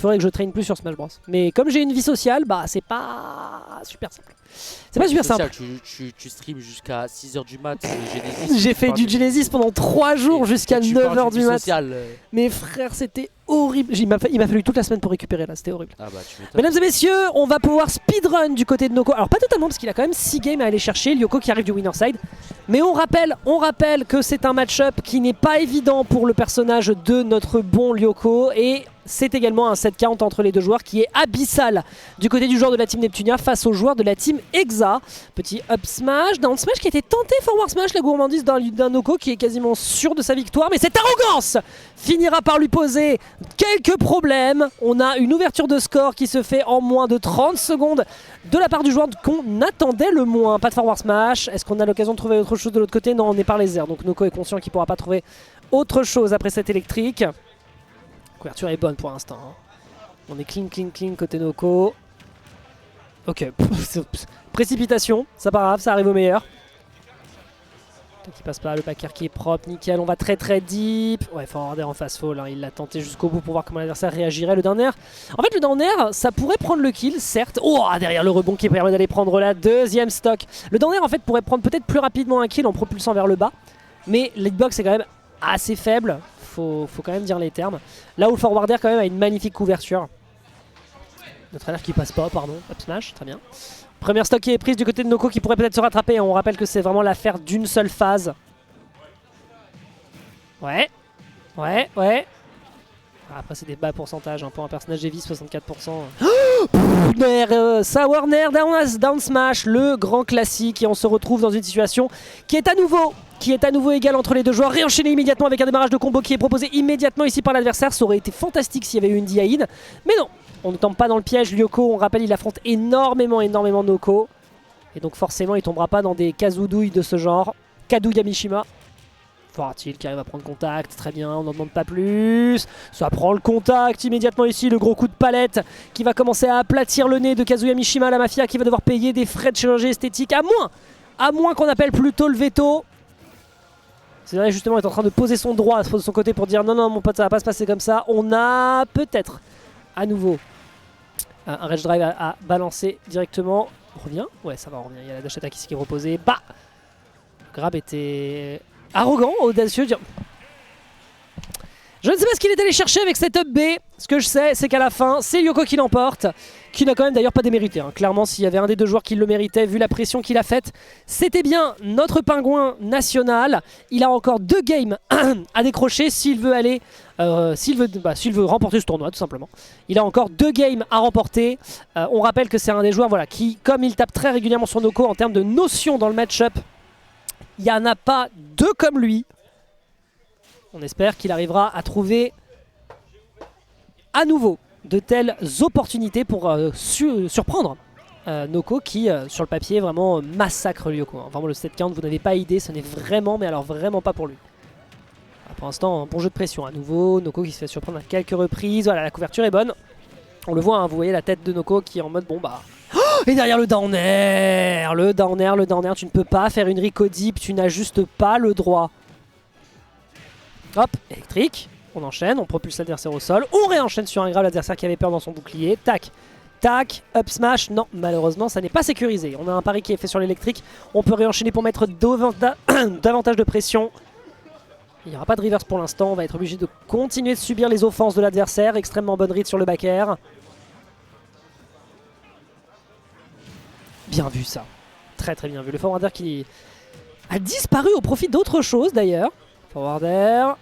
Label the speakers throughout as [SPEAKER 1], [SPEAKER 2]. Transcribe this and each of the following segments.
[SPEAKER 1] faudrait que je traîne plus sur Smash Bros. Mais comme j'ai une vie sociale, bah c'est pas super simple. C'est pas super simple.
[SPEAKER 2] Tu streams jusqu'à 6h du mat, Genesis.
[SPEAKER 1] J'ai fait du Genesis pendant 3 jours jusqu'à 9h du mat. Mais frère, c'était horrible. Il m'a fallu toute la semaine pour récupérer là, c'était horrible.
[SPEAKER 2] Ah bah, tu
[SPEAKER 1] Mesdames et messieurs, on va pouvoir speedrun du côté de Noko. Alors pas totalement parce qu'il a quand même 6 games à aller chercher, Lyoko qui arrive du winner side. Mais on rappelle que c'est un match-up qui n'est pas évident pour le personnage de notre bon Lyoko. Et c'est également un set count entre les deux joueurs qui est abyssal du côté du joueur de la team Neptunia face au joueur de la team Exa. Petit up smash, down smash qui a été tenté forward smash, la gourmandise d'un Noko qui est quasiment sûr de sa victoire. Mais cette arrogance finira par lui poser quelques problèmes. On a une ouverture de score qui se fait en moins de 30 secondes de la part du joueur qu'on attendait le moins. Pas de forward smash. Est-ce qu'on a l'occasion de trouver autre chose de l'autre côté? Non, on est par les airs. Donc Noko est conscient qu'il ne pourra pas trouver autre chose après cette électrique. La couverture est bonne pour l'instant. On est clean côté Noko. Ok. Précipitation, c'est pas grave, ça arrive au meilleur. Tant qu'il passe pas, le backer qui est propre, nickel, on va très deep. Ouais, forwarder en fast fall, hein. Il l'a tenté jusqu'au bout pour voir comment l'adversaire réagirait. Le down air, en fait le down air, ça pourrait prendre le kill, certes. Oh, derrière le rebond qui permet d'aller prendre la deuxième stock. Le down air en fait pourrait prendre peut-être plus rapidement un kill en propulsant vers le bas. Mais l'hitbox est quand même assez faible, faut quand même dire les termes. Là où le forwarder quand même a une magnifique couverture. Notre alerte qui passe pas, pardon, up smash, très bien. Première stock qui est prise du côté de Noko qui pourrait peut-être se rattraper. On rappelle que c'est vraiment l'affaire d'une seule phase. Ouais. Après c'est des bas pourcentages, hein. Pour un personnage Eevee 64%. Sour Nair, down smash, le grand classique. Et on se retrouve dans une situation qui est à nouveau égale entre les deux joueurs. Réenchaîné immédiatement avec un démarrage de combo qui est proposé immédiatement ici par l'adversaire. Ça aurait été fantastique s'il y avait eu une DI-in. Mais non, on ne tombe pas dans le piège. Lyoko, on rappelle, il affronte énormément Noko. Et donc forcément, il tombera pas dans des Kazudouilles de ce genre. Kaduya Mishima. Fort-il qui arrive à prendre contact, très bien, on n'en demande pas plus. Ça prend le contact immédiatement ici, le gros coup de palette qui va commencer à aplatir le nez de Kazuya Mishima, la mafia qui va devoir payer des frais de chirurgie esthétique, à moins qu'on appelle plutôt le veto. C'est vrai, justement, il est en train de poser son droit de son côté pour dire non mon pote, ça va pas se passer comme ça. On a peut-être à nouveau un rage drive à balancer directement. On revient? Ouais, ça va, on revient, il y a la dash attack ici qui est proposée. Bah, le grab était arrogant, audacieux. Je ne sais pas ce qu'il est allé chercher avec cette up B. Ce que je sais, c'est qu'à la fin, c'est Lyoko qui l'emporte, qui n'a quand même d'ailleurs pas démérité, hein. Clairement, s'il y avait un des deux joueurs qui le méritait, vu la pression qu'il a faite, c'était bien notre pingouin national. Il a encore 2 games à décrocher s'il veut aller, s'il veut remporter ce tournoi, tout simplement. Il a encore 2 games à remporter. On rappelle que c'est un des joueurs, voilà, qui, comme il tape très régulièrement sur Noko en termes de notion dans le match-up, il n'y en a pas 2 comme lui. On espère qu'il arrivera à trouver à nouveau de telles opportunités pour surprendre Noko qui, sur le papier, vraiment massacre Lyoko. Hein. Vraiment, le set count, vous n'avez pas idée, ce n'est vraiment, mais alors vraiment pas pour lui. Alors, pour l'instant, un bon jeu de pression à nouveau. Noko qui se fait surprendre à quelques reprises. Voilà, la couverture est bonne. On le voit, hein, vous voyez la tête de Noko qui est en mode bon bah... Et derrière le down air, tu ne peux pas faire une Rico Deep, tu n'as juste pas le droit. Hop, électrique, on enchaîne, on propulse l'adversaire au sol, on réenchaîne sur un grab, l'adversaire qui avait peur dans son bouclier, tac, up smash, non, malheureusement ça n'est pas sécurisé. On a un pari qui est fait sur l'électrique, on peut réenchaîner pour mettre davantage de pression. Il n'y aura pas de reverse pour l'instant, on va être obligé de continuer de subir les offenses de l'adversaire, extrêmement bonne read sur le back air. Bien vu ça, très bien vu. Le forwarder qui a disparu au profit d'autre chose d'ailleurs. Forwarder.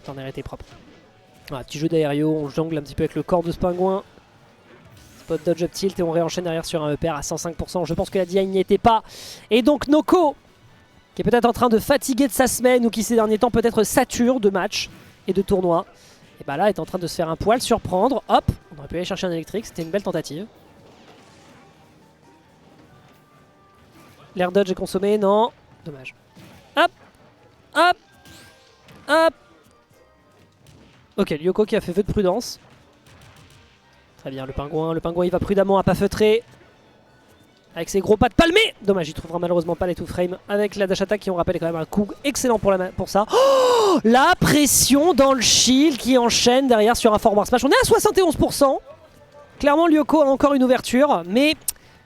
[SPEAKER 1] T'en as été propre. Voilà, petit jeu d'aério, on jongle un petit peu avec le corps de ce pingouin. Spot dodge up tilt et on réenchaîne derrière sur un EPR à 105%. Je pense que la DI n'y était pas. Et donc Noko, qui est peut-être en train de fatiguer de sa semaine ou qui ces derniers temps peut-être sature de matchs et de tournois. Et bah là est en train de se faire un poil surprendre. Hop, on aurait pu aller chercher un électrique, c'était une belle tentative. L'air dodge est consommé, non. Dommage. Hop. Ok, Lyoko qui a fait feu de prudence. Très bien, le pingouin il va prudemment à pas feutrer. avec ses gros pattes palmés. Dommage, il trouvera malheureusement pas les two frames avec la dash attack qui, on rappelle, est quand même un coup excellent pour ça. Oh, la pression dans le shield qui enchaîne derrière sur un forward smash. On est à 71%. Clairement, Lyoko a encore une ouverture, mais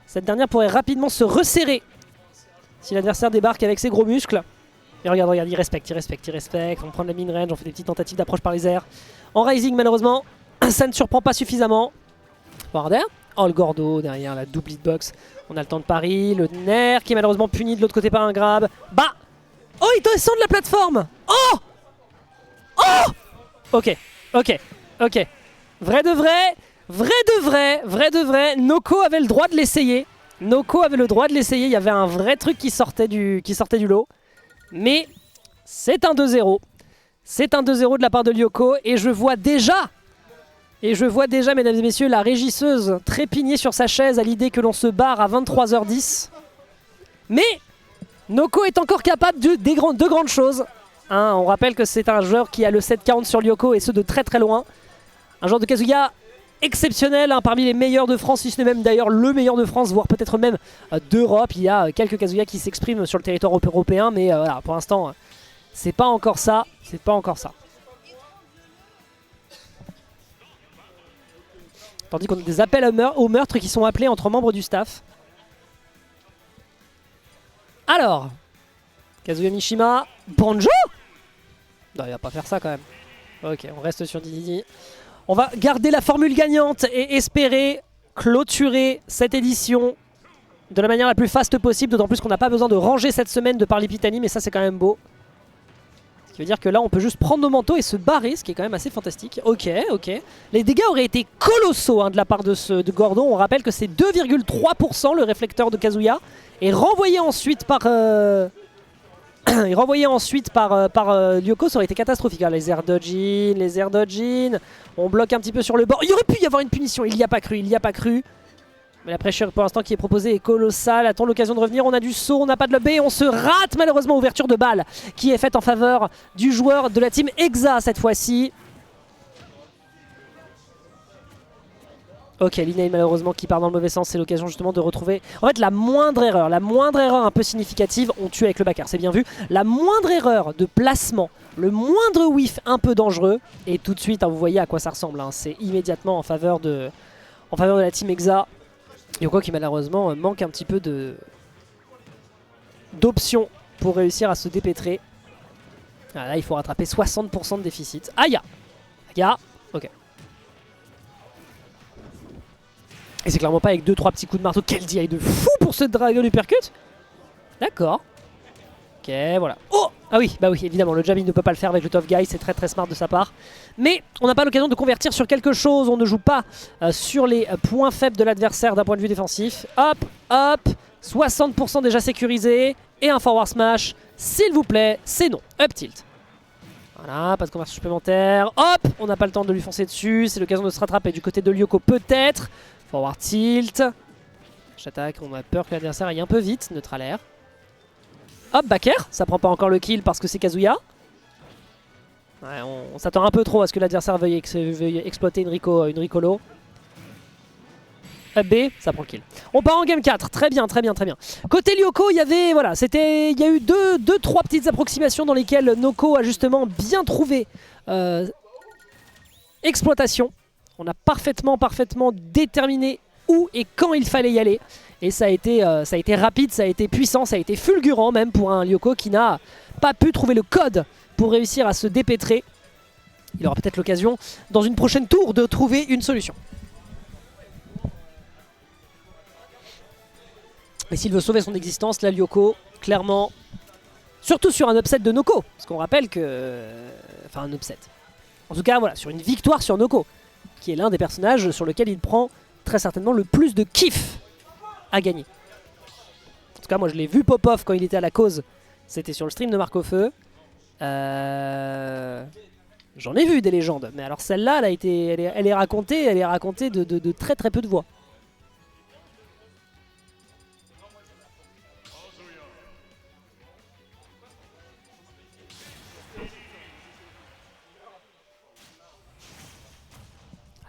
[SPEAKER 1] cette dernière pourrait rapidement se resserrer si l'adversaire débarque avec ses gros muscles. Et regarde, il respecte. On prend de la mid-range, on fait des petites tentatives d'approche par les airs. En rising, malheureusement, ça ne surprend pas suffisamment. Warder. Oh, le Gordo derrière la double hitbox. On a le temps de pari. Le nerf qui est malheureusement puni de l'autre côté par un grab. Bah. Oh, il descend de la plateforme. Oh. Oh. Ok. Vrai de vrai. Noko avait le droit de l'essayer. Il y avait un vrai truc qui sortait du lot. Mais c'est un 2-0. C'est un 2-0 de la part de Lyoko. Et je vois déjà, mesdames et messieurs, la régisseuse trépigner sur sa chaise à l'idée que l'on se barre à 23h10. Mais Noko est encore capable de grandes choses. Hein, on rappelle que c'est un joueur qui a le 7-40 sur Lyoko et ce de très très loin. Un joueur de Kazuya exceptionnel, hein, parmi les meilleurs de France, si ce n'est même d'ailleurs le meilleur de France, voire peut-être même d'Europe. Il y a quelques Kazuya qui s'expriment sur le territoire européen, mais voilà, pour l'instant, c'est pas encore ça. Tandis qu'on a des appels au meurtre qui sont appelés entre membres du staff. Alors, Kazuya Mishima, Banjo. Non, il va pas faire ça quand même. Ok, on reste sur Didi. On va garder la formule gagnante et espérer clôturer cette édition de la manière la plus faste possible, d'autant plus qu'on n'a pas besoin de ranger cette semaine de par l'Epitani, mais ça c'est quand même beau. Ce qui veut dire que là on peut juste prendre nos manteaux et se barrer, ce qui est quand même assez fantastique. Ok. Les dégâts auraient été colossaux, hein, de la part de Gordon. On rappelle que c'est 2,3% le réflecteur de Kazuya, et renvoyé ensuite par... Lyoko, ça aurait été catastrophique. Ah, les air dodging. On bloque un petit peu sur le bord. Il aurait pu y avoir une punition, il n'y a pas cru. Mais la pressure pour l'instant qui est proposée est colossale. Attends l'occasion de revenir, on a du saut, on n'a pas de lobby. On se rate malheureusement, ouverture de balle qui est faite en faveur du joueur de la team Exa cette fois-ci. Ok, Linane malheureusement qui part dans le mauvais sens, c'est l'occasion justement de retrouver... En fait, la moindre erreur un peu significative, on tue avec le backer, c'est bien vu. La moindre erreur de placement, le moindre whiff un peu dangereux, et tout de suite, hein, vous voyez à quoi ça ressemble, hein, c'est immédiatement en faveur de la team Exa. Yoko qui malheureusement manque un petit peu d'options pour réussir à se dépêtrer. Ah, là, il faut rattraper 60% de déficit. Aïe. Ok. Et c'est clairement pas avec 2-3 petits coups de marteau. Quel DI de fou pour ce Dragon Uppercut. D'accord. Ok, voilà. Oh. Ah oui, bah oui, évidemment, le jab il ne peut pas le faire avec le tough guy, c'est très très smart de sa part. Mais on n'a pas l'occasion de convertir sur quelque chose, on ne joue pas sur les points faibles de l'adversaire d'un point de vue défensif. Hop, 60% déjà sécurisé, et un forward smash, s'il vous plaît, c'est non. Up tilt. Voilà, pas de conversion supplémentaire. Hop, on n'a pas le temps de lui foncer dessus, c'est l'occasion de se rattraper du côté de Lyoko peut-être. Forward tilt. J'attaque, on a peur que l'adversaire aille un peu vite, neutral air. Hop, backer, ça prend pas encore le kill parce que c'est Kazuya. Ouais, on s'attend un peu trop à ce que l'adversaire veuille exploiter une Ricolo. Up B, ça prend le kill. On part en game 4, très bien. Côté Lyoko, il y a eu 2-3 petites approximations dans lesquelles Noko a justement bien trouvé exploitation. On a parfaitement déterminé où et quand il fallait y aller. Et ça a été rapide, ça a été puissant, ça a été fulgurant même pour un Lyoko qui n'a pas pu trouver le code pour réussir à se dépêtrer. Il aura peut-être l'occasion dans une prochaine tour de trouver une solution. Et s'il veut sauver son existence, là Lyoko, clairement, surtout sur un upset de Noko, parce qu'on rappelle que... Enfin un upset. En tout cas voilà, sur une victoire sur Noko, qui est l'un des personnages sur lequel il prend très certainement le plus de kiff à gagner. En tout cas, moi je l'ai vu pop-off quand il était à la cause. C'était sur le stream de Marc-Au-Feu. J'en ai vu des légendes, mais alors celle-là, elle est racontée de très très peu de voix.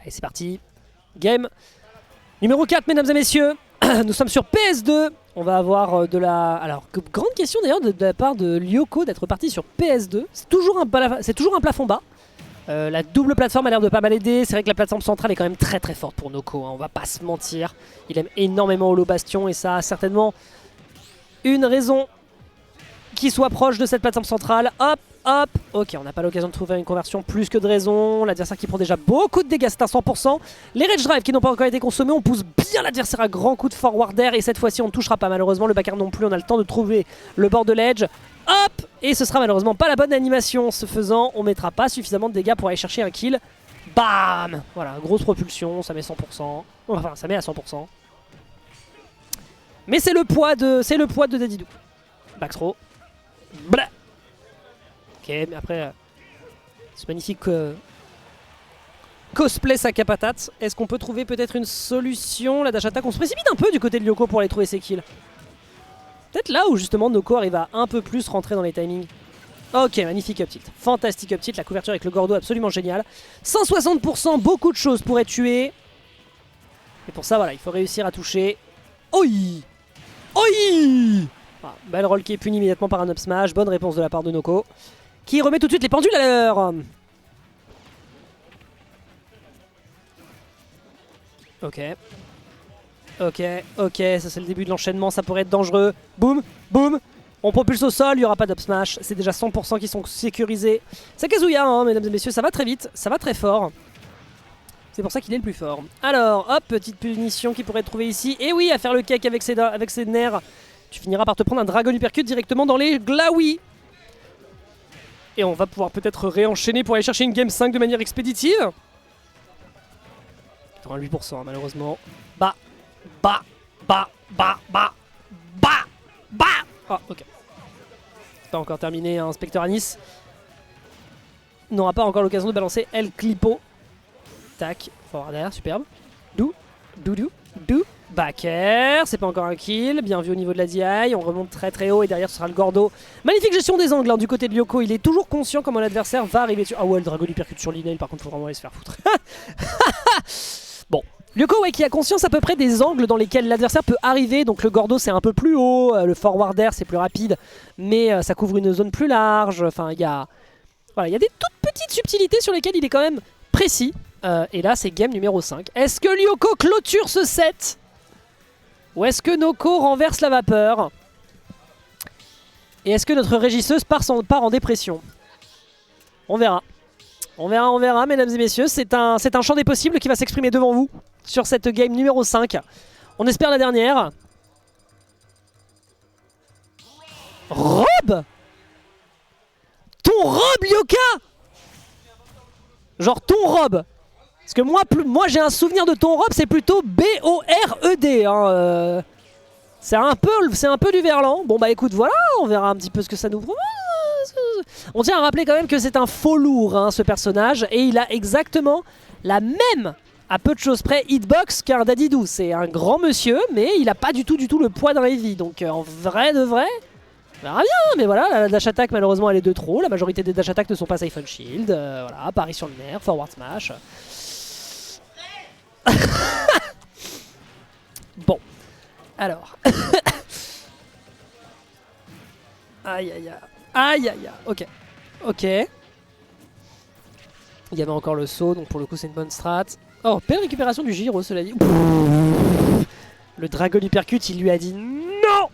[SPEAKER 1] Allez, c'est parti. Game numéro 4, mesdames et messieurs. Nous sommes sur PS2. On va avoir de la... Alors, grande question d'ailleurs de la part de Lyoko d'être parti sur PS2. C'est toujours un plafond bas. La double plateforme a l'air de pas mal aider. C'est vrai que la plateforme centrale est quand même très très forte pour Noko, hein, on va pas se mentir. Il aime énormément Holo Bastion et ça a certainement une raison qui soit proche de cette plateforme centrale. Hop, hop. Ok, on n'a pas l'occasion de trouver une conversion plus que de raison. L'adversaire qui prend déjà beaucoup de dégâts, c'est un 100%. Les Rage Drive qui n'ont pas encore été consommés, on pousse bien l'adversaire à grand coup de forward air. Et cette fois-ci, on ne touchera pas malheureusement le backer non plus. On a le temps de trouver le bord de l'edge. Hop. Et ce sera malheureusement pas la bonne animation. Ce faisant, on mettra pas suffisamment de dégâts pour aller chercher un kill. Bam. Voilà, grosse propulsion, ça met 100%. Enfin, ça met à 100%. Mais c'est le poids de Dadidou. Backthrow. Blah. Ok, mais après, ce magnifique cosplay sac à patate. Est-ce qu'on peut trouver peut-être une solution? La dash attack, on se précipite un peu du côté de Lyoko pour aller trouver ses kills. Peut-être là où justement Noko arrive à un peu plus rentrer dans les timings. Ok, magnifique up tilt. Fantastique up tilt, la couverture avec le Gordo absolument génial. 160%, beaucoup de choses pour être tué. Et pour ça, voilà, il faut réussir à toucher. Oi. Oi. Ah, belle roll qui est punie immédiatement par un up smash. Bonne réponse de la part de Noko. Qui remet tout de suite les pendules à l'heure. Ok. Ok, ok, ça c'est le début de l'enchaînement, ça pourrait être dangereux. Boum, boum. On propulse au sol, il n'y aura pas d'up smash. C'est déjà 100% qui sont sécurisés. C'est Kazuya, hein, mesdames et messieurs, ça va très vite, ça va très fort. C'est pour ça qu'il est le plus fort. Alors, hop, petite punition qu'il pourrait trouver ici. Et oui, à faire le cake avec ses nerfs. Tu finiras par te prendre un Dragon Uppercut directement dans les glaouis. Et on va pouvoir peut-être réenchaîner pour aller chercher une Game 5 de manière expéditive. 88% malheureusement. Bah. Ah, ok. C'est pas encore terminé, hein. Spectre Anis n'aura pas encore l'occasion de balancer El Clipo. Tac, forward air, superbe. Dou. Backer, c'est pas encore un kill, bien vu au niveau de la DI, on remonte très très haut et derrière ce sera le Gordo. Magnifique gestion des angles, hein, du côté de Lyoko, il est toujours conscient comment l'adversaire va arriver sur... Ah ouais, le Dragon Uppercut sur l'inail, par contre faut vraiment aller se faire foutre. Bon, Lyoko ouais, qui a conscience à peu près des angles dans lesquels l'adversaire peut arriver, donc le Gordo c'est un peu plus haut, le forward air c'est plus rapide, mais ça couvre une zone plus large, enfin il y a... Voilà, il y a des toutes petites subtilités sur lesquelles il est quand même précis. Et là c'est game numéro 5. Est-ce que Lyoko clôture ce set? Ou est-ce que Noko renverse la vapeur? Et est-ce que notre régisseuse part en dépression? On verra. On verra, mesdames et messieurs. C'est un champ des possibles qui va s'exprimer devant vous sur cette game numéro 5. On espère la dernière. Robe? Ton robe, Lyoka? Genre ton robe? Parce que moi j'ai un souvenir de ton robe, c'est plutôt B-O-R-E-D. Hein, c'est un peu du verlan. Bon bah écoute, voilà, on verra un petit peu ce que ça nous... On tient à rappeler quand même que c'est un faux lourd, hein, ce personnage. Et il a exactement la même, à peu de choses près, hitbox qu'un Dadidou. C'est un grand monsieur, mais il a pas du tout le poids d'un heavy. Donc en vrai de vrai... On verra bien, mais voilà, la dash attack malheureusement elle est de trop. La majorité des dash attack ne sont pas Siphon Shield. Voilà, pari sur le nerf, forward smash. Bon, alors. Aïe aïe aïe, ok. Ok. Il y avait encore le saut, donc pour le coup c'est une bonne strat. Oh, belle récupération du gyro, cela dit. Le Dragon Uppercut, il lui a dit non.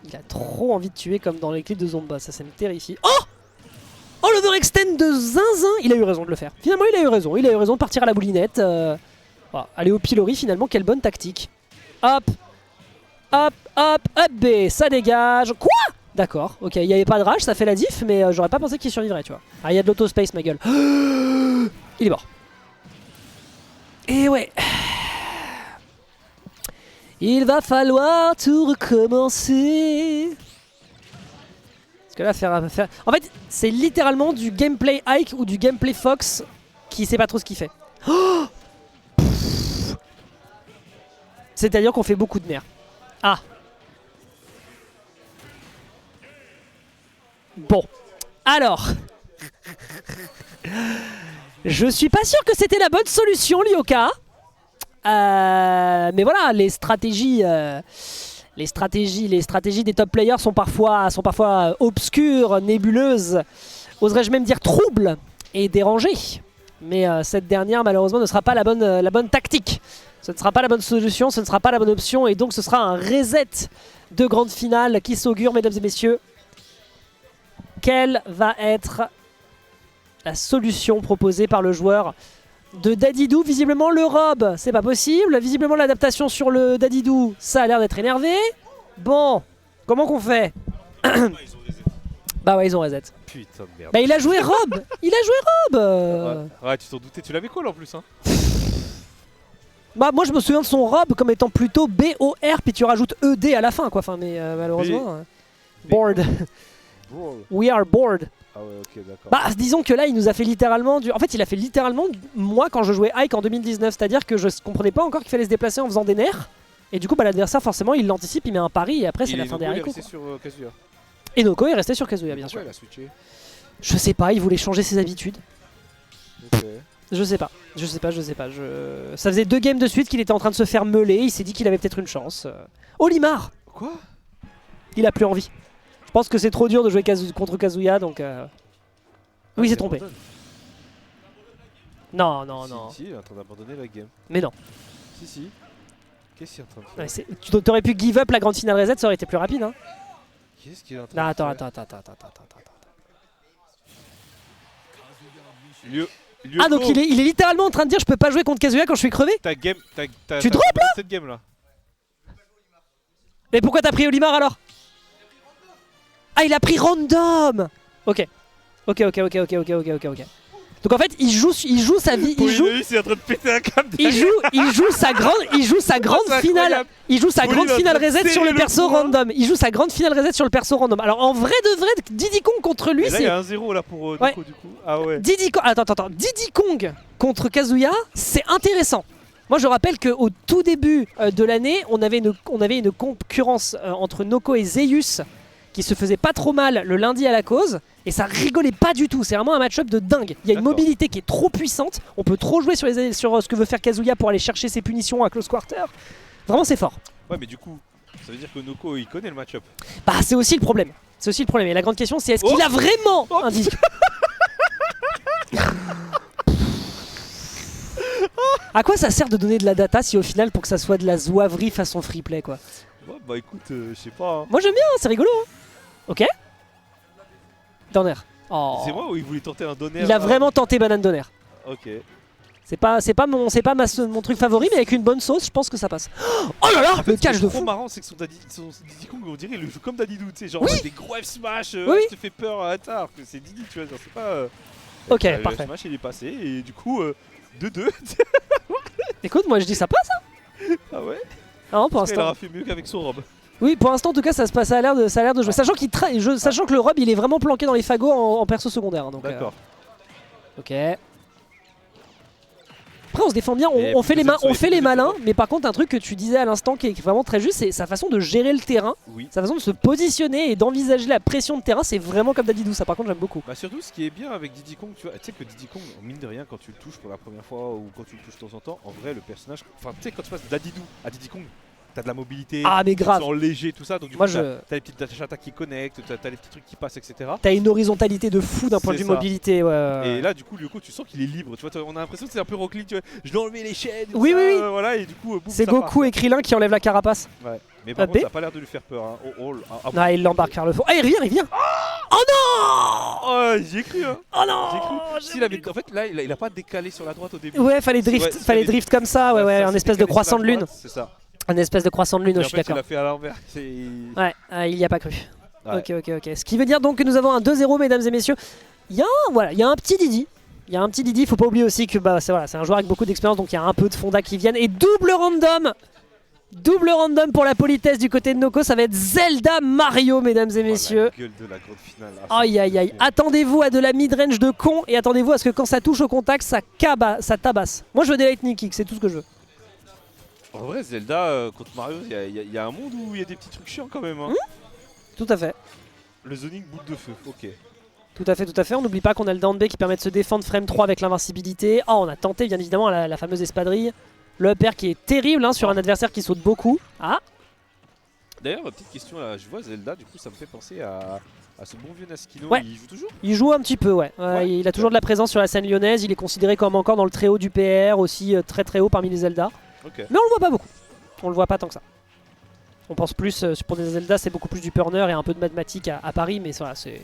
[SPEAKER 1] Il a trop envie de tuer comme dans les clips de Zomba, ça me terrifie. Oh, l'overextend de Zinzin. Il a eu raison de le faire. Finalement il a eu raison de partir à la boulinette. Voilà. Aller au pilori finalement, quelle bonne tactique. Hop, hop, hop, hop B, ça dégage. Quoi? D'accord, ok, il n'y avait pas de rage, ça fait la diff, mais j'aurais pas pensé qu'il survivrait, tu vois. Ah, il y a de l'autospace, ma gueule. Il est mort. Et ouais. Il va falloir tout recommencer. Parce que là, faire... En fait, c'est littéralement du gameplay Ike ou du gameplay Fox qui sait pas trop ce qu'il fait. C'est-à-dire qu'on fait beaucoup de nerfs. Ah. Bon. Alors. Je suis pas sûr que c'était la bonne solution, Lyoka. Mais voilà, les stratégies des top players sont parfois obscures, nébuleuses, oserais-je même dire troubles et dérangées. Mais cette dernière, malheureusement, ne sera pas la bonne tactique. Ce ne sera pas la bonne solution, ce ne sera pas la bonne option. Et donc ce sera un reset de grande finale qui s'augure, mesdames et messieurs. Quelle va être la solution proposée par le joueur de Dadidou? Visiblement le Rob, c'est pas possible. Visiblement l'adaptation sur le Dadidou, ça a l'air d'être énervé. Bon, comment qu'on fait? Bah ouais, ils ont reset.
[SPEAKER 3] Putain de merde.
[SPEAKER 1] Bah il a joué Rob. Il a joué Rob.
[SPEAKER 3] Ouais, tu t'en doutais, tu l'avais call en plus hein.
[SPEAKER 1] Bah moi je me souviens de son Rob comme étant plutôt B-O-R, puis tu rajoutes E-D à la fin quoi. Enfin mais malheureusement... bored. We are bored.
[SPEAKER 3] Ah ouais, ok, d'accord.
[SPEAKER 1] Bah disons que là il nous a fait littéralement du... En fait il a fait littéralement moi quand je jouais Ike en 2019. C'est-à-dire que je comprenais pas encore qu'il fallait se déplacer en faisant des nerfs. Et du coup bah l'adversaire forcément il l'anticipe, il met un pari et après c'est la fin des haricots.
[SPEAKER 3] Il est resté sur Kazuya.
[SPEAKER 1] Et Noko est resté sur Kazuya bien sûr.
[SPEAKER 3] Il a switché.
[SPEAKER 1] Je sais pas, il voulait changer ses habitudes.
[SPEAKER 3] Ok.
[SPEAKER 1] Je sais pas. Ça faisait 2 games de suite qu'il était en train de se faire meuler, il s'est dit qu'il avait peut-être une chance. Olimar,
[SPEAKER 3] Quoi?
[SPEAKER 1] il a plus envie. Je pense que c'est trop dur de jouer contre Kazuya donc... Oui, il s'est trompé. Non.
[SPEAKER 3] Si, il est en train d'abandonner la game.
[SPEAKER 1] Mais non.
[SPEAKER 3] Si. Qu'est-ce qu'il est en train de faire?
[SPEAKER 1] Ouais, tu aurais pu give up la grande finale reset, ça aurait été plus rapide. Hein.
[SPEAKER 3] Qu'est-ce qu'il est en train
[SPEAKER 1] Non,
[SPEAKER 3] de faire?
[SPEAKER 1] attends.
[SPEAKER 3] Lyoko,
[SPEAKER 1] Ah donc il est littéralement en train de dire je peux pas jouer contre Kazuya quand je suis crevé. Tu drops là
[SPEAKER 3] cette game là.
[SPEAKER 1] Mais pourquoi t'as pris Olimar alors? Ah il a pris random. Ok. Donc en fait il joue sa vie, il
[SPEAKER 3] est en train de péter un câble.
[SPEAKER 1] il joue sa grande finale. Il joue sa grande finale reset sur le perso random. Il joue sa grande finale reset sur le perso random. Alors en vrai de vrai, Diddy Kong contre lui,
[SPEAKER 3] c'est... Là il y a 1-0 là pour Noko du coup. Ah ouais. Diddy
[SPEAKER 1] Kong contre Kazuya, c'est intéressant. Moi je rappelle qu'au tout début de l'année, on avait une concurrence entre Noko et Zeus qui se faisait pas trop mal le lundi à la cause. Et ça rigolait pas du tout, c'est vraiment un match-up de dingue. Il y a une mobilité qui est trop puissante, on peut trop jouer sur ce que veut faire Kazuya pour aller chercher ses punitions à close quarter. Vraiment c'est fort.
[SPEAKER 3] Ouais mais du coup, ça veut dire que Noko il connaît le match-up.
[SPEAKER 1] Bah c'est aussi le problème. Et la grande question c'est est-ce qu'il a vraiment un Diddy À quoi ça sert de donner de la data si au final pour que ça soit de la zouaverie façon free play quoi?
[SPEAKER 3] Ouais, bah écoute, je sais pas. Hein.
[SPEAKER 1] Moi j'aime bien, c'est rigolo. Hein. Ok. Donner. Oh.
[SPEAKER 3] C'est moi ou il voulait tenter un donner?
[SPEAKER 1] Il a vraiment tenté banane donner.
[SPEAKER 3] Ok.
[SPEAKER 1] C'est pas mon truc favori, mais avec une bonne sauce, je pense que ça passe. Oh là là, le catch de fou.
[SPEAKER 3] Ce qui est trop marrant, c'est que son Diddy Kong, on dirait, il le joue comme Dadidou, tu sais, genre des gros F smash,
[SPEAKER 1] oui.
[SPEAKER 3] te fait peur à tard, que c'est Diddy, tu vois, genre c'est pas.
[SPEAKER 1] Ok, parfait.
[SPEAKER 3] Le smash il est passé et du coup 2-2.
[SPEAKER 1] Écoute, moi je dis ça passe. Hein.
[SPEAKER 3] Ah ouais.
[SPEAKER 1] Non, pour
[SPEAKER 3] l'instant. Il aura fait mieux qu'avec son robe.
[SPEAKER 1] Oui, pour l'instant en tout cas ça a l'air de jouer. Sachant que le Rob il est vraiment planqué dans les fagots en perso secondaire. Hein,
[SPEAKER 3] d'accord.
[SPEAKER 1] Ok. Après on se défend bien, on fait les malins, mais par contre un truc que tu disais à l'instant qui est vraiment très juste, c'est sa façon de gérer le terrain, sa façon de se positionner et d'envisager la pression de terrain, c'est vraiment comme Dadidou, ça par contre j'aime beaucoup.
[SPEAKER 3] Bah surtout ce qui est bien avec Diddy Kong, tu vois, tu sais que Diddy Kong, mine de rien quand tu le touches pour la première fois ou quand tu le touches de temps en temps, en vrai le personnage, enfin tu sais quand tu passes Dadidou à Diddy Kong, t'as de la mobilité,
[SPEAKER 1] mais grave.
[SPEAKER 3] tu sens léger, tout ça, donc du coup t'as les petites dash attaques qui connectent, t'as les petits trucs qui passent, etc.
[SPEAKER 1] T'as une horizontalité de fou d'un point de vue mobilité, ouais.
[SPEAKER 3] Et là du coup Lyoko, tu sens qu'il est libre, tu vois, on a l'impression que c'est un peu Rock Lee, tu vois, je dois enlever les chaînes,
[SPEAKER 1] oui.
[SPEAKER 3] Voilà, et du coup
[SPEAKER 1] c'est Goku et Krillin qui enlèvent la carapace.
[SPEAKER 3] Ouais, mais par contre ça a pas l'air de lui faire peur, hein.
[SPEAKER 1] Non, il l'embarque vers le fond. Ah, il revient. Oh non!
[SPEAKER 3] Oh, j'y ai cru, hein.
[SPEAKER 1] Oh non!
[SPEAKER 3] En fait là, il a pas décalé sur la droite au début.
[SPEAKER 1] Ouais, fallait drift comme ça, ouais, un espèce de croissant de lune.
[SPEAKER 3] C'est ça.
[SPEAKER 1] Un espèce de croissant de lune, je suis d'accord.
[SPEAKER 3] Il a fait à l'envers.
[SPEAKER 1] Ouais, il y a pas cru. Ouais. Ok. Ce qui veut dire donc que nous avons un 2-0, mesdames et messieurs. Il y a un petit Diddy. Il faut pas oublier aussi que c'est un joueur avec beaucoup d'expérience, donc il y a un peu de fonda qui viennent. Et double random pour la politesse du côté de Noko, ça va être Zelda Mario, mesdames et messieurs.
[SPEAKER 3] La gueule de la grande finale.
[SPEAKER 1] Aïe. Attendez-vous à de la mid-range de con et attendez-vous à ce que quand ça touche au contact, ça tabasse. Moi je veux des lightning kicks, c'est tout ce que je veux.
[SPEAKER 3] En vrai, Zelda contre Mario, il y a un monde où il y a des petits trucs chiants quand même. Hein.
[SPEAKER 1] Tout à fait.
[SPEAKER 3] Le zoning boule de feu, ok.
[SPEAKER 1] Tout à fait. On n'oublie pas qu'on a le down B qui permet de se défendre frame 3 avec l'invincibilité. Oh, on a tenté bien évidemment la fameuse espadrille. Le up air qui est terrible hein, sur un adversaire qui saute beaucoup. Ah,
[SPEAKER 3] D'ailleurs, petite question là, je vois Zelda, du coup ça me fait penser à ce bon vieux Naskino,
[SPEAKER 1] Ouais.
[SPEAKER 3] il joue toujours?
[SPEAKER 1] il joue un petit peu, ouais.
[SPEAKER 3] Ouais.
[SPEAKER 1] Il a toujours de la présence sur la scène lyonnaise. Il est considéré comme encore dans le très haut du PR, aussi très très haut parmi les Zelda.
[SPEAKER 3] Ok.
[SPEAKER 1] Mais on le voit pas beaucoup. On le voit pas tant que ça. On pense plus, pour des Zelda, c'est beaucoup plus du Purner et un peu de mathématiques à Paris, mais voilà, c'est...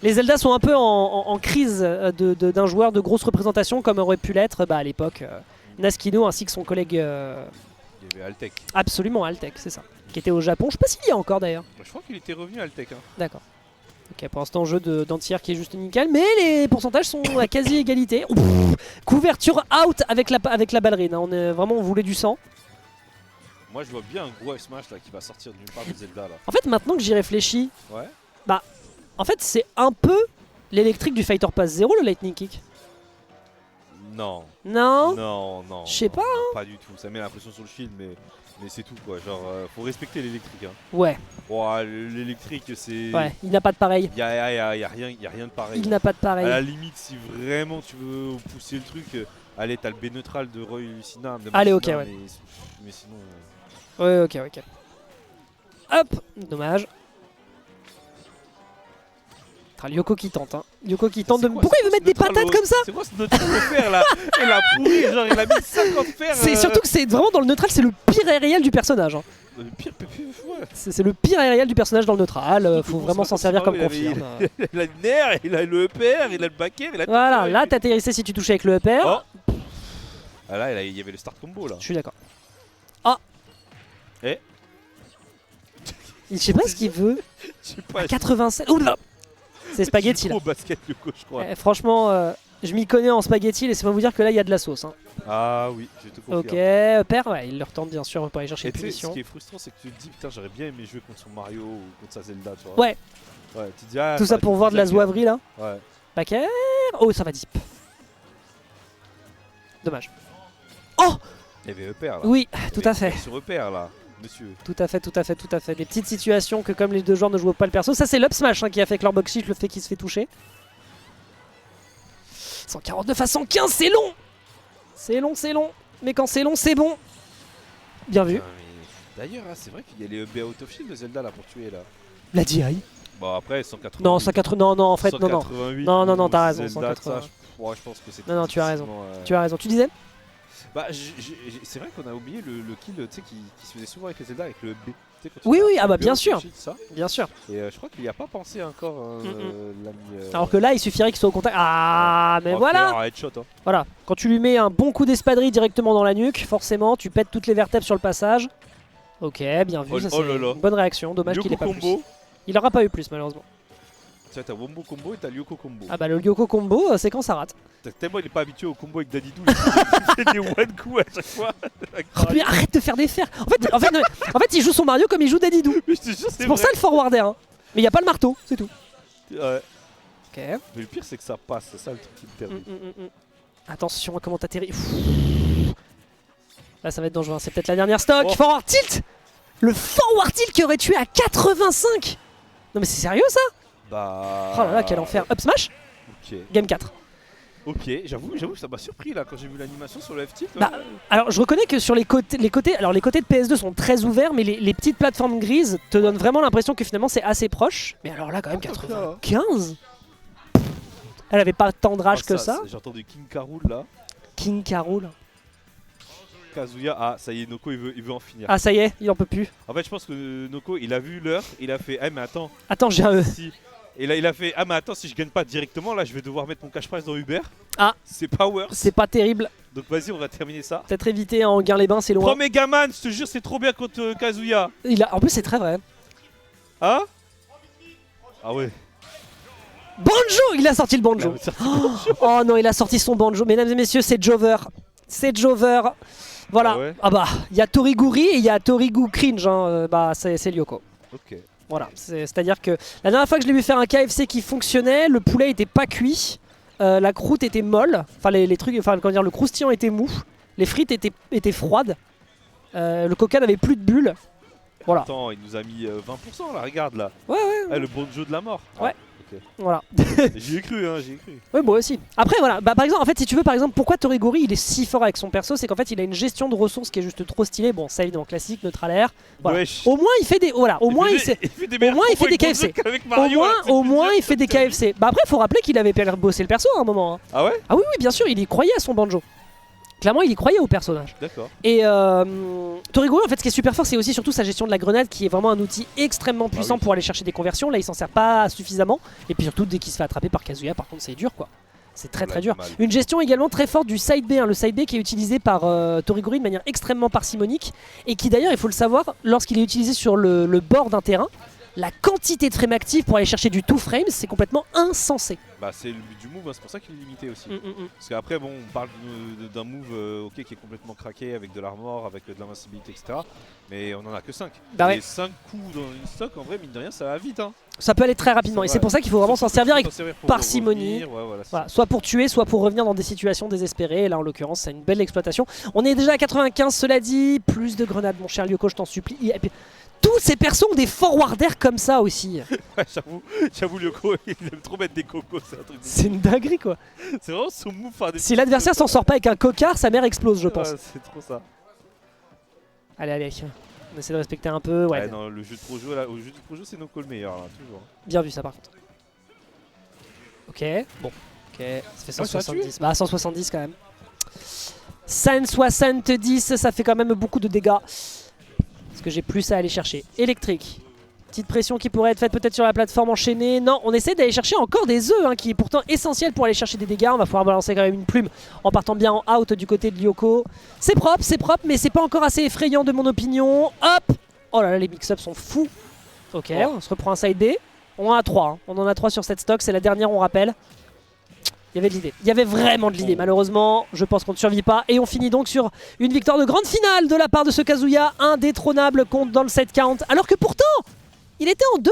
[SPEAKER 1] Les Zelda sont un peu en crise d'un joueur de grosse représentation, comme aurait pu l'être à l'époque Naskino ainsi que son collègue
[SPEAKER 3] Il y avait Altec.
[SPEAKER 1] absolument Altec, c'est ça. Qui était au Japon, je sais pas s'il y a encore d'ailleurs.
[SPEAKER 3] Je crois qu'il était revenu Altec. Hein.
[SPEAKER 1] D'accord. Ok, pour l'instant, jeu d'entière qui est juste nickel, mais les pourcentages sont à quasi égalité. Oh, pff, couverture out avec la ballerine, hein. On voulait du sang.
[SPEAKER 3] Moi je vois bien un gros F-Smash là qui va sortir d'une part de Zelda là.
[SPEAKER 1] En fait, maintenant que j'y réfléchis,
[SPEAKER 3] Ouais.
[SPEAKER 1] en fait, c'est un peu l'électrique du Fighter Pass 0, le Lightning Kick.
[SPEAKER 3] Non.
[SPEAKER 1] Non.
[SPEAKER 3] Non.
[SPEAKER 1] Je sais pas,
[SPEAKER 3] non, pas du tout. Ça met l'impression sur le shield, mais c'est tout quoi. Genre, faut respecter l'électrique. Hein.
[SPEAKER 1] Ouais,
[SPEAKER 3] Ouah, l'électrique, c'est.
[SPEAKER 1] ouais, il n'a pas de pareil.
[SPEAKER 3] Y a rien de pareil.
[SPEAKER 1] Il n'a pas de
[SPEAKER 3] À la
[SPEAKER 1] pareil.
[SPEAKER 3] limite, si vraiment tu veux pousser le truc, allez, t'as le B neutral de Roy Lucina.
[SPEAKER 1] Allez, ok, ouais.
[SPEAKER 3] Mais sinon.
[SPEAKER 1] Ouais, ok. Hop, dommage. Lyoko qui tente, hein. Lyoko qui tente de...
[SPEAKER 3] C'est quoi,
[SPEAKER 1] Pourquoi il veut
[SPEAKER 3] c'est
[SPEAKER 1] mettre des
[SPEAKER 3] neutral
[SPEAKER 1] patates
[SPEAKER 3] au-
[SPEAKER 1] comme ça?
[SPEAKER 3] C'est quoi ce neutral au fer là? Il a pourri, genre il a mis 50 fers.
[SPEAKER 1] C'est surtout que c'est vraiment dans le neutral, c'est le pire aérial du personnage. Hein.
[SPEAKER 3] Le pire ouais.
[SPEAKER 1] C'est le pire aérial du personnage dans le neutral. Faut
[SPEAKER 3] Bon,
[SPEAKER 1] vraiment
[SPEAKER 3] c'est
[SPEAKER 1] s'en
[SPEAKER 3] pas
[SPEAKER 1] servir comme
[SPEAKER 3] il avait-
[SPEAKER 1] confirme.
[SPEAKER 3] Il a le nerf, il a le EPR, il a le back air, il a tout
[SPEAKER 1] Voilà,
[SPEAKER 3] ça,
[SPEAKER 1] là
[SPEAKER 3] il-
[SPEAKER 1] t'atterrissais si tu touchais avec le EPR.
[SPEAKER 3] Oh. Ah là, il y avait le start combo là.
[SPEAKER 1] Je suis d'accord. Ah.
[SPEAKER 3] Eh.
[SPEAKER 1] Je sais pas ce qu'il veut.
[SPEAKER 3] Je sais pas.
[SPEAKER 1] 87. Oula. C'est spaghetti
[SPEAKER 3] Il
[SPEAKER 1] là.
[SPEAKER 3] joue trop au basket Yoko, je crois.
[SPEAKER 1] Franchement, je m'y connais en spaghetti, laissez-moi vous dire que là il y a de la sauce. Hein.
[SPEAKER 3] Ah oui, je te confirme.
[SPEAKER 1] Ok, père, ouais, il le retente bien sûr pour aller chercher
[SPEAKER 3] Et
[SPEAKER 1] une
[SPEAKER 3] tu sais, ce
[SPEAKER 1] punition.
[SPEAKER 3] qui est frustrant, c'est que tu te dis, putain, j'aurais bien aimé jouer contre son Mario ou contre sa Zelda, tu vois.
[SPEAKER 1] Ouais,
[SPEAKER 3] Ouais, tu te dis, ah,
[SPEAKER 1] tout ça pour voir de la zouaverie là.
[SPEAKER 3] Ouais.
[SPEAKER 1] Back air. Oh, ça va deep. Dommage.
[SPEAKER 3] Il y avait EPR là.
[SPEAKER 1] Oui,
[SPEAKER 3] Il y
[SPEAKER 1] tout
[SPEAKER 3] avait
[SPEAKER 1] à fait.
[SPEAKER 3] Sur EPR là, monsieur.
[SPEAKER 1] Tout à fait. Des petites situations que comme les deux joueurs ne jouent pas le perso. Ça c'est l'up smash hein, qui a fait que leur box shield le fait qu'il se fait toucher. 149 à 115, c'est long. C'est long. Mais quand c'est long, c'est bon. Bien vu.
[SPEAKER 3] Putain, mais d'ailleurs, hein, c'est vrai qu'il y a les EB out of shield de Zelda là pour tuer là.
[SPEAKER 1] La DI.
[SPEAKER 3] Bon, après, 180.
[SPEAKER 1] Non, 180. Non, en fait, non.
[SPEAKER 3] 188,
[SPEAKER 1] Non, t'as raison,
[SPEAKER 3] Zelda,
[SPEAKER 1] 180.
[SPEAKER 3] ça, ouais, je pense que c'est.
[SPEAKER 1] Non, tu as raison.
[SPEAKER 3] difficilement,
[SPEAKER 1] Tu as raison. Tu disais
[SPEAKER 3] Bah, c'est vrai qu'on a oublié le kill tu sais, qui se faisait souvent avec les Zelda avec le B. Tu sais, quand tu
[SPEAKER 1] Oui,
[SPEAKER 3] tapes
[SPEAKER 1] oui,
[SPEAKER 3] le
[SPEAKER 1] ah bah
[SPEAKER 3] B
[SPEAKER 1] bien
[SPEAKER 3] out of
[SPEAKER 1] sûr.
[SPEAKER 3] shield, ça.
[SPEAKER 1] Bien sûr.
[SPEAKER 3] Et je crois qu'il n'y a pas pensé encore l'ami.
[SPEAKER 1] Alors que là, il suffirait qu'il soit au contact. Ah, mais
[SPEAKER 3] on va
[SPEAKER 1] voilà.
[SPEAKER 3] faire un headshot, hein.
[SPEAKER 1] Voilà. Quand tu lui mets un bon coup d'espadrille directement dans la nuque, forcément, tu pètes toutes les vertèbres sur le passage. Ok, bien vu.
[SPEAKER 3] Oh,
[SPEAKER 1] Ça,
[SPEAKER 3] oh
[SPEAKER 1] c'est
[SPEAKER 3] là là.
[SPEAKER 1] une bonne réaction. Dommage qu'il ait
[SPEAKER 3] Lyoko
[SPEAKER 1] pas
[SPEAKER 3] combo.
[SPEAKER 1] plus. Il aura pas eu plus, malheureusement.
[SPEAKER 3] Tu vois, t'as Wombo combo et t'as Lyoko combo.
[SPEAKER 1] Ah bah le Lyoko combo, c'est quand ça rate.
[SPEAKER 3] Tellement il est pas habitué au combo avec Dadidou, il fait des one coup à chaque fois.
[SPEAKER 1] Oh, mais arrête de faire des fers. En fait, il joue son Mario comme il joue Dadidou.
[SPEAKER 3] Mais je te jure,
[SPEAKER 1] C'est pour ça le forwarder. Hein. Mais il y a pas le marteau, c'est tout.
[SPEAKER 3] Ouais.
[SPEAKER 1] Ok.
[SPEAKER 3] Mais le pire c'est que ça passe, c'est ça le truc qui me termine.
[SPEAKER 1] Attention, comment t'atterris. Là, ça va être dangereux. Hein. C'est peut-être la dernière stock.
[SPEAKER 3] Oh.
[SPEAKER 1] Forward tilt. Le forward tilt qui aurait tué à 85. Non mais c'est sérieux ça?
[SPEAKER 3] Bah.
[SPEAKER 1] Oh là là, quel enfer. Up smash.
[SPEAKER 3] Ok.
[SPEAKER 1] Game 4.
[SPEAKER 3] Ok, j'avoue que ça m'a surpris là quand j'ai vu l'animation sur le F-tilt.
[SPEAKER 1] Bah, alors je reconnais que sur les côtés de PS2 sont très ouverts, mais les petites plateformes grises te donnent vraiment l'impression que finalement c'est assez proche. Mais alors là quand même 95. Elle avait pas tant de rage que ça.
[SPEAKER 3] J'ai entendu King K. Rool là.
[SPEAKER 1] King K. Rool.
[SPEAKER 3] Kazuya, ah ça y est, Noko il veut en finir.
[SPEAKER 1] Ah ça y est, il en peut plus.
[SPEAKER 3] En fait, je pense que Noko il a vu l'heure, il a fait, ah mais attends,
[SPEAKER 1] Attends, j'ai un E.
[SPEAKER 3] si. Et là il a fait, ah mais attends, si je gagne pas directement, là je vais devoir mettre mon cash prize dans Uber.
[SPEAKER 1] Ah.
[SPEAKER 3] C'est pas worth.
[SPEAKER 1] C'est pas terrible.
[SPEAKER 3] Donc vas-y, on va terminer ça.
[SPEAKER 1] Peut-être éviter en Guin-les-Bains, c'est loin.
[SPEAKER 3] Prends Megaman, je te jure, c'est trop bien contre Kazuya.
[SPEAKER 1] En plus c'est très vrai.
[SPEAKER 3] Hein? Ah ouais.
[SPEAKER 1] Banjo, il a sorti le banjo. Oh non, il a sorti son banjo. Mesdames et messieurs, c'est Jover. C'est Jover. Voilà.
[SPEAKER 3] Ah ouais.
[SPEAKER 1] Ah bah, il y a Toriguri et il y a Torigu Cringe. Hein. Bah, c'est Lyoko.
[SPEAKER 3] Ok.
[SPEAKER 1] Voilà. C'est-à-dire que la dernière fois que je l'ai vu faire un KFC qui fonctionnait, le poulet était pas cuit, la croûte était molle, enfin les trucs, enfin comment dire, le croustillant était mou, les frites étaient froides, le coca n'avait plus de bulles. Voilà.
[SPEAKER 3] Attends, il nous a mis 20% là, regarde là.
[SPEAKER 1] Ouais.
[SPEAKER 3] Ah, le banjo de la mort.
[SPEAKER 1] Ouais.
[SPEAKER 3] Ok. ok.
[SPEAKER 1] Voilà.
[SPEAKER 3] J'y ai cru, hein, j'y ai cru.
[SPEAKER 1] Oui, moi aussi. Après, voilà, bah, par exemple, en fait, si tu veux, par exemple, pourquoi Torigori il est si fort avec son perso, c'est qu'en fait, il a une gestion de ressources qui est juste trop stylée. Bon, ça évidemment classique, neutral air. Voilà.
[SPEAKER 3] Wesh.
[SPEAKER 1] Au moins, il fait des, voilà, au moins, il fait,
[SPEAKER 3] des
[SPEAKER 1] au moins, il fait des KFC. Au moins, il fait des KFC. Bah après, faut rappeler qu'il avait bossé le perso à un moment. Hein.
[SPEAKER 3] Ah ouais?
[SPEAKER 1] Ah oui, oui, bien sûr, il y croyait à son banjo. Clairement, il y croyait au personnage.
[SPEAKER 3] D'accord.
[SPEAKER 1] Et Torigori, en fait, ce qui est super fort, c'est aussi surtout sa gestion de la grenade, qui est vraiment un outil extrêmement puissant
[SPEAKER 3] oui.
[SPEAKER 1] pour aller chercher des conversions. Là, il s'en sert pas suffisamment. Et puis surtout, dès qu'il se fait attraper par Kazuya, par contre, c'est dur, quoi. C'est très très dur. Une gestion également très forte du side B, hein, le side B qui est utilisé par Torigori de manière extrêmement parcimonique et qui d'ailleurs, il faut le savoir, lorsqu'il est utilisé sur le bord d'un terrain, la quantité de frames actifs pour aller chercher du 2 frames, c'est complètement insensé.
[SPEAKER 3] Bah c'est le but du move, hein, c'est pour ça qu'il est limité aussi. Parce qu'après bon, on parle d'un move ok, qui est complètement craqué avec de l'armor, avec de l'invincibilité, etc. Mais on en a que 5.
[SPEAKER 1] Bah ouais.
[SPEAKER 3] Et 5 coups dans une stock, en vrai, mine de rien, ça va vite. Hein.
[SPEAKER 1] Ça peut aller très rapidement et c'est pour ça qu'il faut vraiment s'en servir avec parcimonie.
[SPEAKER 3] Ouais,
[SPEAKER 1] voilà, soit pour tuer, soit pour revenir dans des situations désespérées. Et là en l'occurrence, c'est une belle exploitation. On est déjà à 95, cela dit. Plus de grenades, mon cher Lyoko, je t'en supplie. Et puis, tous ces persos ont des forwarders comme ça aussi.
[SPEAKER 3] Ouais, j'avoue, Lyoko, il aime trop mettre des cocos, c'est un truc.
[SPEAKER 1] C'est une dinguerie quoi.
[SPEAKER 3] C'est vraiment son move.
[SPEAKER 1] Si l'adversaire s'en sort pas avec un cocard, sa mère explose, je pense.
[SPEAKER 3] Ouais, c'est trop ça.
[SPEAKER 1] Allez, allez. On essaie de respecter un peu. Ouais.
[SPEAKER 3] Non, le jeu de pro-jeu, là, au jeu de pro-jeu, c'est Noko le meilleur, là, toujours.
[SPEAKER 1] Bien vu ça par contre. Ok, bon. Ok, ça fait 170. Bah 170 quand même. 170, ça fait quand même beaucoup de dégâts. Parce que j'ai plus à aller chercher. Électrique. Petite pression qui pourrait être faite peut-être sur la plateforme enchaînée. Non, on essaie d'aller chercher encore des œufs, hein, qui est pourtant essentiel pour aller chercher des dégâts. On va pouvoir balancer quand même une plume en partant bien en out du côté de Lyoko. C'est propre, mais c'est pas encore assez effrayant de mon opinion. Hop! Oh là là, les mix-ups sont fous. Ok, on se reprend un side B. On en a 3. Hein. On en a 3 sur cette stock. C'est la dernière, on rappelle. Il y avait de l'idée. Il y avait vraiment de l'idée. Malheureusement, je pense qu'on ne survit pas. Et on finit donc sur une victoire de grande finale de la part de ce Kazuya. Indétrônable compte dans le set count. Alors que pourtant, il était en 2-0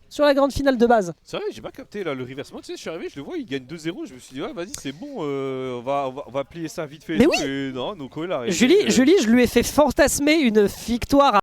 [SPEAKER 1] sur la grande finale de base.
[SPEAKER 3] C'est vrai, j'ai pas capté là, le reversement. Tu sais, je suis arrivé, je le vois, il gagne 2-0. Je me suis dit, ouais, vas-y, c'est bon, on va plier ça vite fait.
[SPEAKER 1] Mais oui.
[SPEAKER 3] Et non, Noko est là.
[SPEAKER 1] Julie, je lui ai fait fantasmer une victoire